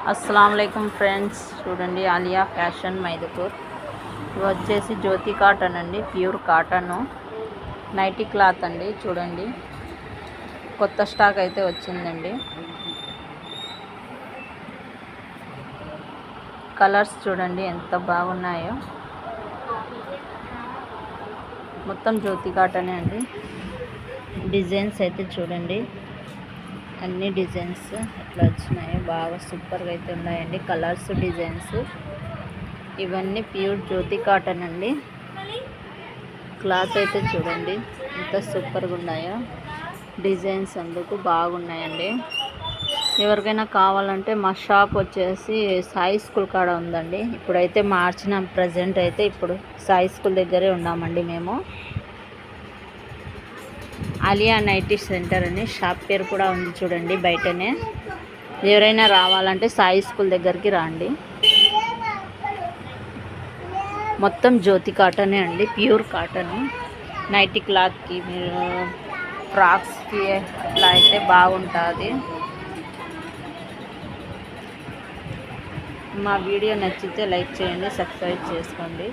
अस्सलामुअलैकुम फ्रेंड्स చూడండి ఆలియా ఫ్యాషన్ మైదుపూర్ ఇది వచ్చేసి జ్యోతి కాటన్ అండి ప్యూర్ కాటన్ నైటీ క్లాత్ అండి చూడండి కొత్త స్టాక్ అయితే వచ్చిందండి కలర్స్ చూడండి ఎంత బాగున్నాయో మొత్తం జ్యోతి కాటన్ అండి డిజైన్స్ అయితే చూడండి అన్ని డిజైన్స్ ఎట్లా వచ్చినాయో బాగా సూపర్గా అయితే ఉన్నాయండి కలర్స్ డిజైన్స్ ఇవన్నీ ప్యూర్ జ్యోతి కాటన్ అండి క్లాత్ అయితే చూడండి ఎంత సూపర్గా ఉన్నాయో డిజైన్స్ అందుకు బాగున్నాయండి ఎవరికైనా కావాలంటే మా షాప్ వచ్చేసి సాయి స్కూల్ కాడ ఉందండి ఇప్పుడైతే మార్చిన ప్రజెంట్ అయితే ఇప్పుడు సాయి స్కూల్ దగ్గరే ఉన్నామండి మేము ఆలియా నైటీ సెంటర్ అని షాప్ పేరు కూడా ఉంది చూడండి బయటనే ఎవరైనా రావాలంటే సాయి స్కూల్ దగ్గరికి రండి మొత్తం జ్యోతి కాటనే అండి ప్యూర్ కాటన్ నైటీ క్లాత్కి మీరు ఫ్రాక్స్కి అట్లా అయితే బాగుంటుంది మా వీడియో నచ్చితే లైక్ చేయండి సబ్స్క్రైబ్ చేసుకోండి